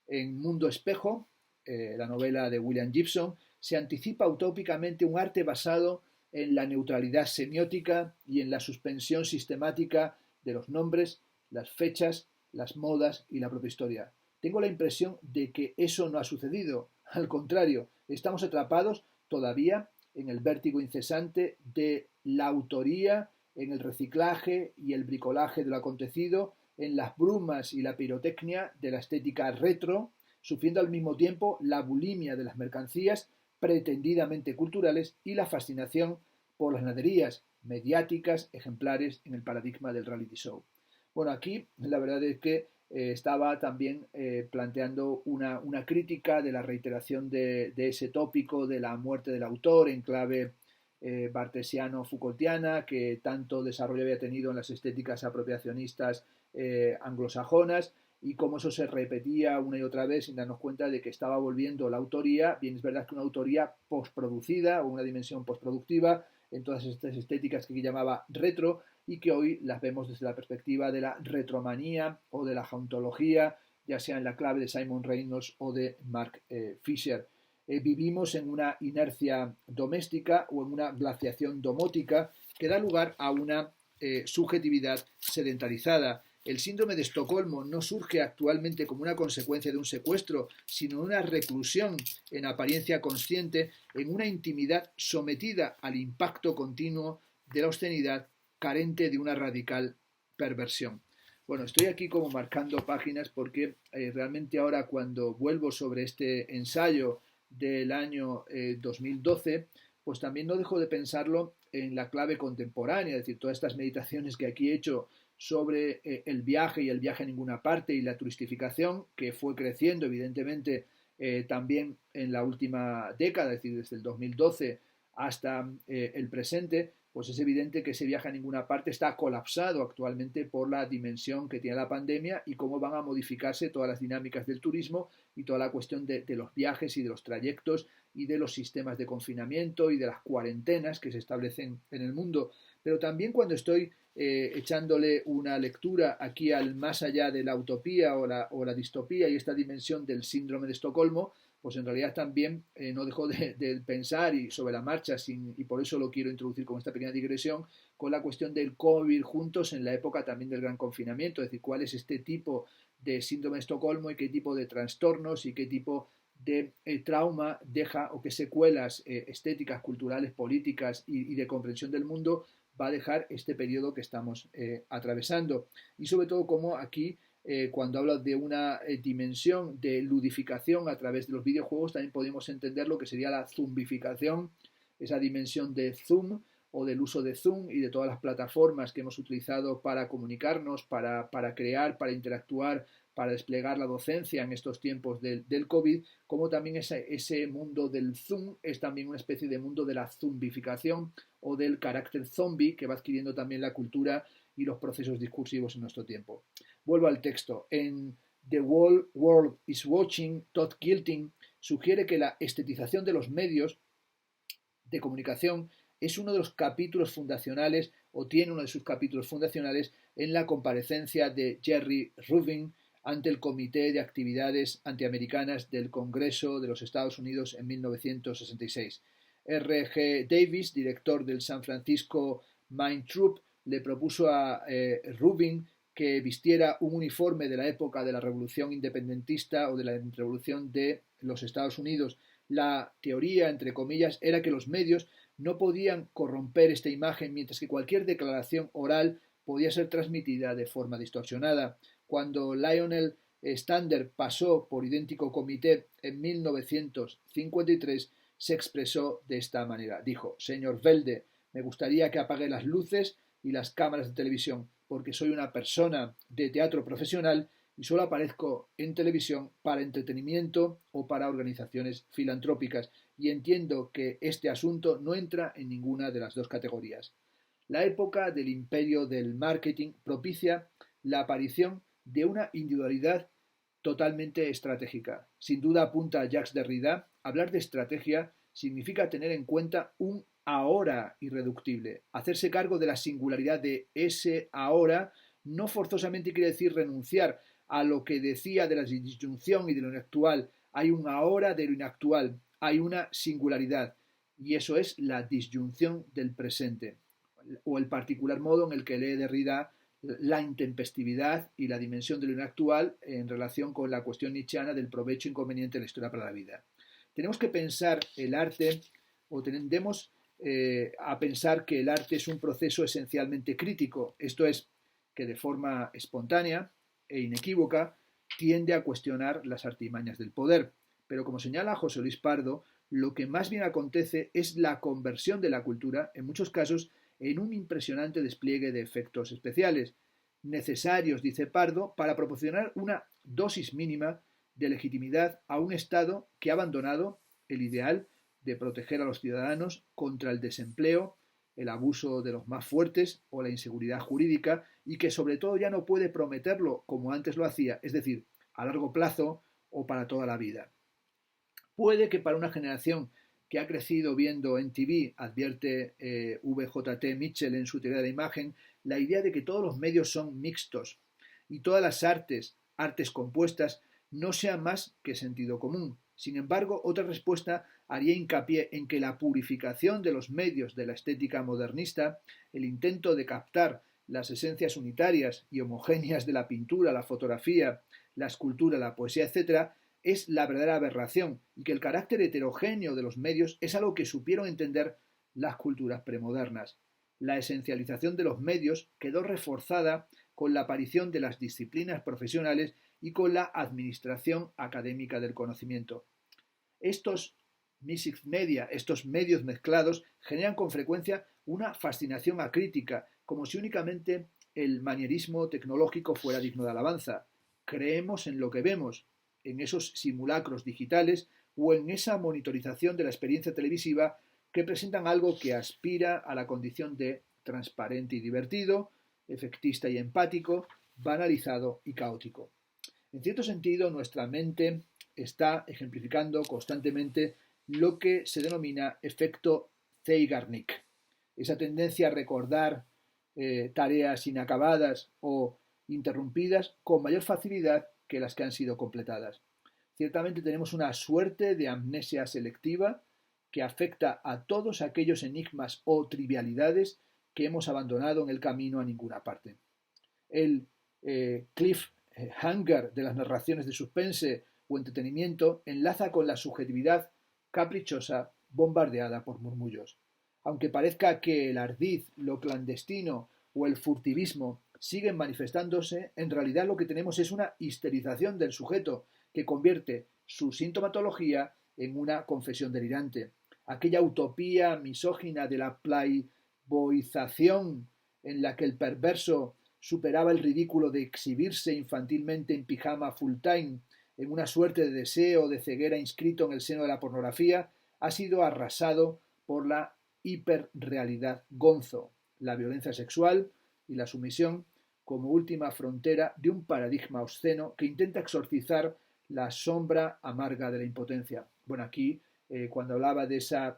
En Mundo Espejo, la novela de William Gibson, se anticipa utópicamente un arte basado en la neutralidad semiótica y en la suspensión sistemática de los nombres, las fechas, las modas y la propia historia. Tengo la impresión de que eso no ha sucedido. Al contrario, estamos atrapados todavía en el vértigo incesante de la autoría, en el reciclaje y el bricolaje de lo acontecido, en las brumas y la pirotecnia de la estética retro, sufriendo al mismo tiempo la bulimia de las mercancías pretendidamente culturales y la fascinación por las naderías mediáticas ejemplares en el paradigma del reality show. Bueno, aquí la verdad es que estaba también planteando una crítica de la reiteración de ese tópico de la muerte del autor en clave bartesiano-Foucaultiana, que tanto desarrollo había tenido en las estéticas apropiacionistas anglosajonas, y cómo eso se repetía una y otra vez sin darnos cuenta de que estaba volviendo la autoría. Bien, es verdad que una autoría postproducida o una dimensión postproductiva en todas estas estéticas que llamaba retro, y que hoy las vemos desde la perspectiva de la retromanía o de la jauntología, ya sea en la clave de Simon Reynolds o de Mark Fisher. Vivimos en una inercia doméstica o en una glaciación domótica que da lugar a una subjetividad sedentarizada. El síndrome de Estocolmo no surge actualmente como una consecuencia de un secuestro, sino una reclusión en apariencia consciente en una intimidad sometida al impacto continuo de la obscenidad, carente de una radical perversión. Bueno, estoy aquí como marcando páginas porque realmente ahora cuando vuelvo sobre este ensayo del año 2012, pues también no dejo de pensarlo en la clave contemporánea, es decir, todas estas meditaciones que aquí he hecho sobre el viaje y el viaje a ninguna parte y la turistificación, que fue creciendo evidentemente también en la última década, es decir, desde el 2012 hasta el presente, pues es evidente que ese viaje a ninguna parte está colapsado actualmente por la dimensión que tiene la pandemia y cómo van a modificarse todas las dinámicas del turismo y toda la cuestión de los viajes y de los trayectos y de los sistemas de confinamiento y de las cuarentenas que se establecen en el mundo. Pero también cuando estoy echándole una lectura aquí al más allá de la utopía o la distopía y esta dimensión del síndrome de Estocolmo, pues en realidad también no dejo de pensar y sobre la marcha, y por eso lo quiero introducir con esta pequeña digresión, con la cuestión del cómo vivir juntos en la época también del gran confinamiento, es decir, cuál es este tipo de síndrome de Estocolmo y qué tipo de trastornos y qué tipo de trauma deja o qué secuelas estéticas, culturales, políticas y de comprensión del mundo va a dejar este periodo que estamos atravesando. Y sobre todo cómo aquí cuando habla de una dimensión de ludificación a través de los videojuegos, también podemos entender lo que sería la zumbificación, esa dimensión de Zoom o del uso de Zoom y de todas las plataformas que hemos utilizado para comunicarnos, para crear, para interactuar, para desplegar la docencia en estos tiempos del COVID, como también ese mundo del Zoom es también una especie de mundo de la zumbificación o del carácter zombie que va adquiriendo también la cultura y los procesos discursivos en nuestro tiempo. Vuelvo al texto. En The Whole World is Watching, Todd Gilting sugiere que la estetización de los medios de comunicación es uno de los capítulos fundacionales o tiene uno de sus capítulos fundacionales en la comparecencia de Jerry Rubin ante el Comité de Actividades Antiamericanas del Congreso de los Estados Unidos en 1966. R. G. Davis, director del San Francisco Mine Troupe, le propuso a Rubin que vistiera un uniforme de la época de la Revolución Independentista o de la Revolución de los Estados Unidos. La teoría, entre comillas, era que los medios no podían corromper esta imagen, mientras que cualquier declaración oral podía ser transmitida de forma distorsionada. Cuando Lionel Stander pasó por idéntico comité en 1953, se expresó de esta manera. Dijo: «Señor Welde, me gustaría que apague las luces y las cámaras de televisión, porque soy una persona de teatro profesional y solo aparezco en televisión para entretenimiento o para organizaciones filantrópicas, y entiendo que este asunto no entra en ninguna de las dos categorías». La época del imperio del marketing propicia la aparición de una individualidad totalmente estratégica. Sin duda, apunta Jacques Derrida, hablar de estrategia significa tener en cuenta un ahora irreductible. Hacerse cargo de la singularidad de ese ahora no forzosamente quiere decir renunciar a lo que decía de la disyunción y de lo inactual. Hay un ahora de lo inactual, hay una singularidad, y eso es la disyunción del presente, o el particular modo en el que lee Derrida la intempestividad y la dimensión de lo inactual en relación con la cuestión nietzscheana del provecho inconveniente de la historia para la vida. Tenemos que pensar el arte, o tendemos a pensar que el arte es un proceso esencialmente crítico, esto es, que de forma espontánea e inequívoca tiende a cuestionar las artimañas del poder. Pero como señala José Luis Pardo, lo que más bien acontece es la conversión de la cultura, en muchos casos, en un impresionante despliegue de efectos especiales, necesarios, dice Pardo, para proporcionar una dosis mínima de legitimidad a un Estado que ha abandonado el ideal de proteger a los ciudadanos contra el desempleo, el abuso de los más fuertes o la inseguridad jurídica, y que sobre todo ya no puede prometerlo como antes lo hacía, es decir, a largo plazo o para toda la vida. Puede que para una generación que ha crecido viendo en TV, advierte VJT Mitchell en su teoría de la imagen, la idea de que todos los medios son mixtos y todas las artes compuestas, no sea más que sentido común. Sin embargo, otra respuesta haría hincapié en que la purificación de los medios de la estética modernista, el intento de captar las esencias unitarias y homogéneas de la pintura, la fotografía, la escultura, la poesía, etc., es la verdadera aberración, y que el carácter heterogéneo de los medios es algo que supieron entender las culturas premodernas. La esencialización de los medios quedó reforzada con la aparición de las disciplinas profesionales y con la administración académica del conocimiento. Estos mixed media, estos medios mezclados, generan con frecuencia una fascinación acrítica, como si únicamente el manierismo tecnológico fuera digno de alabanza. Creemos en lo que vemos, en esos simulacros digitales o en esa monitorización de la experiencia televisiva que presentan algo que aspira a la condición de transparente y divertido, efectista y empático, banalizado y caótico. En cierto sentido, nuestra mente está ejemplificando constantemente lo que se denomina efecto Zeigarnik, esa tendencia a recordar tareas inacabadas o interrumpidas con mayor facilidad que las que han sido completadas. Ciertamente tenemos una suerte de amnesia selectiva que afecta a todos aquellos enigmas o trivialidades que hemos abandonado en el camino a ninguna parte. El cliffhanger de las narraciones de suspense o entretenimiento enlaza con la subjetividad caprichosa bombardeada por murmullos. Aunque parezca que el ardiz, lo clandestino o el furtivismo siguen manifestándose, en realidad lo que tenemos es una histerización del sujeto que convierte su sintomatología en una confesión delirante. Aquella utopía misógina de la playboyización en la que el perverso superaba el ridículo de exhibirse infantilmente en pijama full time en una suerte de deseo de ceguera inscrito en el seno de la pornografía, ha sido arrasado por la hiperrealidad gonzo, la violencia sexual y la sumisión como última frontera de un paradigma obsceno que intenta exorcizar la sombra amarga de la impotencia. Bueno, aquí cuando hablaba de esa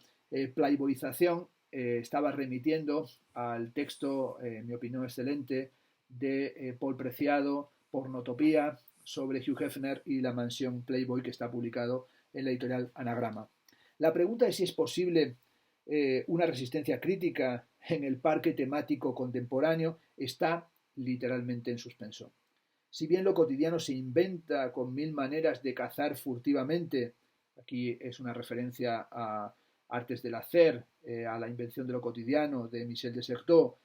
playboyización estaba remitiendo al texto, en mi opinión excelente, de Paul Preciado, Pornotopía, sobre Hugh Hefner y la mansión Playboy que está publicado en la editorial Anagrama. La pregunta de si es posible una resistencia crítica en el parque temático contemporáneo está literalmente en suspenso. Si bien lo cotidiano se inventa con mil maneras de cazar furtivamente, aquí es una referencia a Artes del Hacer, a la invención de lo cotidiano de Michel de Certeau,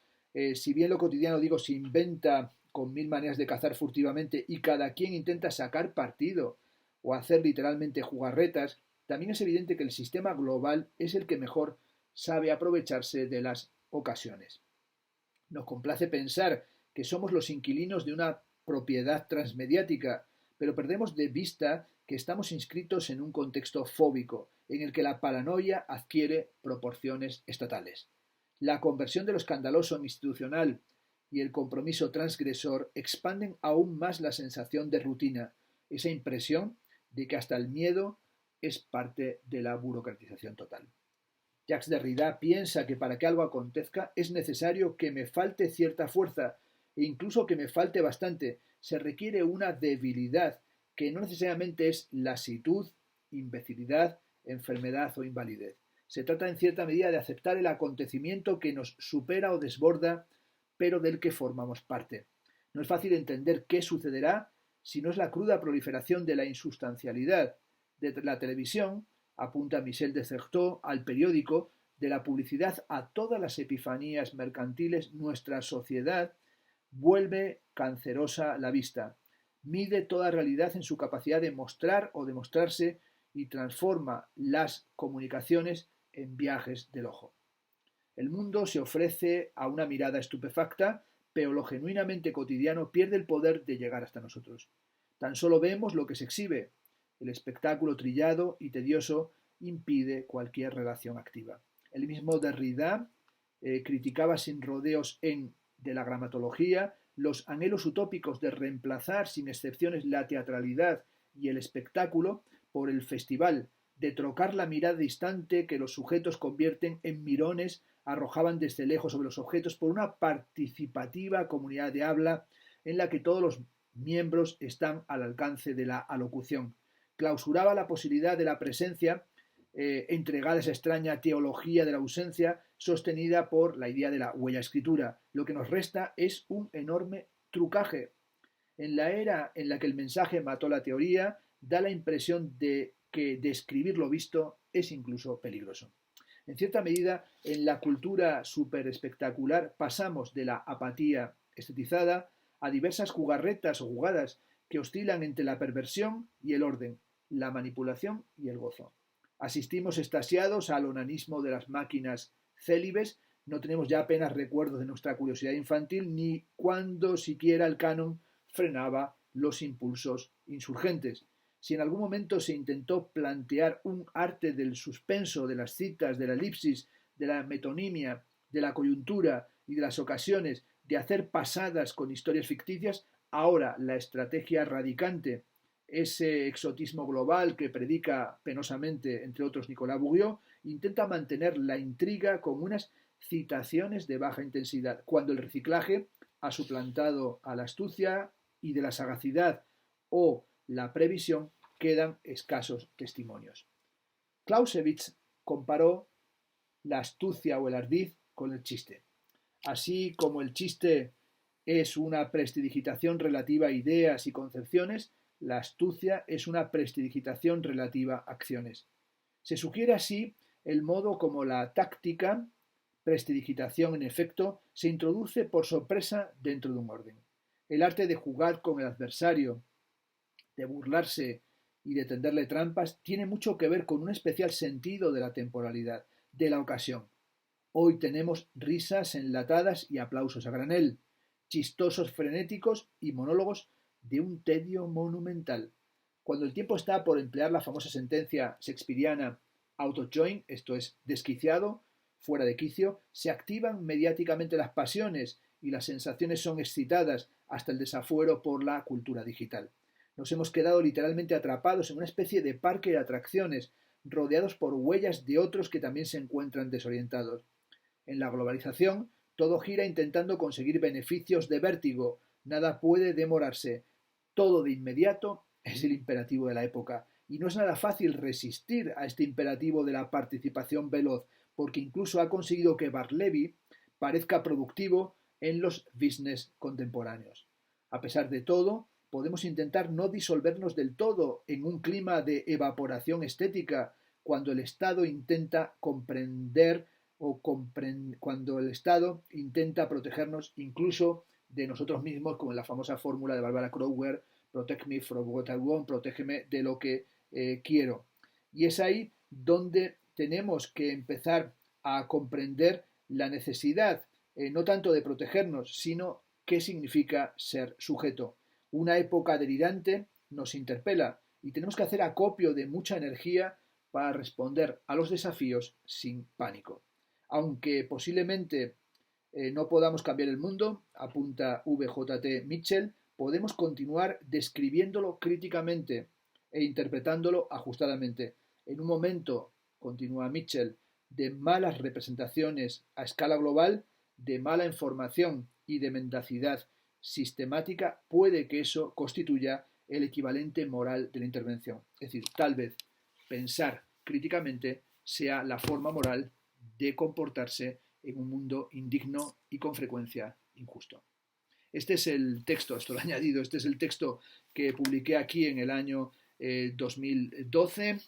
si bien lo cotidiano, digo, se inventa con mil maneras de cazar furtivamente y cada quien intenta sacar partido o hacer literalmente jugarretas, también es evidente que el sistema global es el que mejor sabe aprovecharse de las ocasiones. Nos complace pensar que somos los inquilinos de una propiedad transmediática, pero perdemos de vista que estamos inscritos en un contexto fóbico, en el que la paranoia adquiere proporciones estatales. La conversión de lo escandaloso en institucional y el compromiso transgresor expanden aún más la sensación de rutina, esa impresión de que hasta el miedo es parte de la burocratización total. Jacques Derrida piensa que para que algo acontezca es necesario que me falte cierta fuerza e incluso que me falte bastante. Se requiere una debilidad que no necesariamente es lasitud, imbecilidad, enfermedad o invalidez. Se trata en cierta medida de aceptar el acontecimiento que nos supera o desborda, pero del que formamos parte. No es fácil entender qué sucederá si no es la cruda proliferación de la insustancialidad de la televisión, apunta Michel de Certeau, al periódico, de la publicidad a todas las epifanías mercantiles, nuestra sociedad vuelve cancerosa la vista, mide toda realidad en su capacidad de mostrar o demostrarse y transforma las comunicaciones en viajes del ojo. El mundo se ofrece a una mirada estupefacta, pero lo genuinamente cotidiano pierde el poder de llegar hasta nosotros. Tan solo vemos lo que se exhibe. El espectáculo trillado y tedioso impide cualquier relación activa. El mismo Derrida criticaba sin rodeos en De la gramatología los anhelos utópicos de reemplazar sin excepciones la teatralidad y el espectáculo por el festival, de trocar la mirada distante que los sujetos convierten en mirones arrojaban desde lejos sobre los objetos por una participativa comunidad de habla en la que todos los miembros están al alcance de la alocución. Clausuraba la posibilidad de la presencia entregada a esa extraña teología de la ausencia sostenida por la idea de la huella escritura. Lo que nos resta es un enorme trucaje. En la era en la que el mensaje mató la teoría, da la impresión de que describir lo visto es incluso peligroso. En cierta medida, en la cultura superespectacular pasamos de la apatía estetizada a diversas jugarretas o jugadas que oscilan entre la perversión y el orden, la manipulación y el gozo. Asistimos extasiados al onanismo de las máquinas célibes, no tenemos ya apenas recuerdos de nuestra curiosidad infantil ni cuando siquiera el canon frenaba los impulsos insurgentes. Si en algún momento se intentó plantear un arte del suspenso, de las citas, de la elipsis, de la metonimia, de la coyuntura y de las ocasiones, de hacer pasadas con historias ficticias, ahora la estrategia radicante, ese exotismo global que predica penosamente, entre otros, Nicolas Bourriaud, intenta mantener la intriga con unas citaciones de baja intensidad, cuando el reciclaje ha suplantado a la astucia y de la sagacidad o la previsión quedan escasos testimonios. Clausewitz comparó la astucia o el ardid con el chiste. Así como el chiste es una prestidigitación relativa a ideas y concepciones, la astucia es una prestidigitación relativa a acciones. Se sugiere así el modo como la táctica, prestidigitación en efecto, se introduce por sorpresa dentro de un orden. El arte de jugar con el adversario, de burlarse y de tenderle trampas, tiene mucho que ver con un especial sentido de la temporalidad, de la ocasión. Hoy tenemos risas enlatadas y aplausos a granel, chistosos frenéticos y monólogos de un tedio monumental. Cuando el tiempo está por emplear la famosa sentencia shakespeariana out of joint, esto es, desquiciado, fuera de quicio, se activan mediáticamente las pasiones y las sensaciones son excitadas hasta el desafuero por la cultura digital. Nos hemos quedado literalmente atrapados en una especie de parque de atracciones, rodeados por huellas de otros que también se encuentran desorientados. En la globalización, todo gira intentando conseguir beneficios de vértigo, nada puede demorarse. Todo de inmediato es el imperativo de la época y no es nada fácil resistir a este imperativo de la participación veloz, porque incluso ha conseguido que Barleby parezca productivo en los business contemporáneos. A pesar de todo, podemos intentar no disolvernos del todo en un clima de evaporación estética cuando el Estado intenta comprender cuando el Estado intenta protegernos incluso de nosotros mismos, como en la famosa fórmula de Barbara Crowther, protect me from what I want, protégeme de lo que quiero. Y es ahí donde tenemos que empezar a comprender la necesidad, no tanto de protegernos, sino qué significa ser sujeto. Una época delirante nos interpela y tenemos que hacer acopio de mucha energía para responder a los desafíos sin pánico. Aunque posiblemente no podamos cambiar el mundo, apunta VJT Mitchell, podemos continuar describiéndolo críticamente e interpretándolo ajustadamente. En un momento, continúa Mitchell, de malas representaciones a escala global, de mala información y de mendacidad sistemática, puede que eso constituya el equivalente moral de la intervención. Es decir, tal vez pensar críticamente sea la forma moral de comportarse en un mundo indigno y con frecuencia injusto. Este es el texto, esto lo he añadido, este es el texto que publiqué aquí en el año 2012,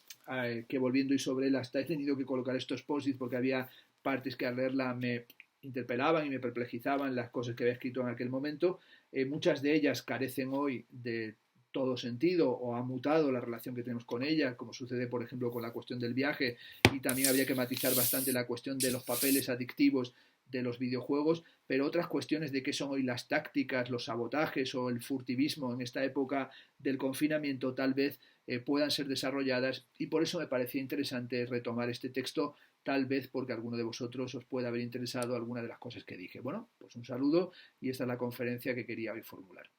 que volviendo y sobre él hasta he tenido que colocar estos post-its porque había partes que al leerla me interpelaban y me perplejizaban las cosas que había escrito en aquel momento. Muchas de ellas carecen hoy de todo sentido o ha mutado la relación que tenemos con ella, como sucede por ejemplo con la cuestión del viaje, y también habría que matizar bastante la cuestión de los papeles adictivos de los videojuegos, pero otras cuestiones de qué son hoy las tácticas, los sabotajes o el furtivismo en esta época del confinamiento tal vez puedan ser desarrolladas, y por eso me parecía interesante retomar este texto, tal vez porque a alguno de vosotros os pueda haber interesado alguna de las cosas que dije. Bueno, pues un saludo y esta es la conferencia que quería hoy formular.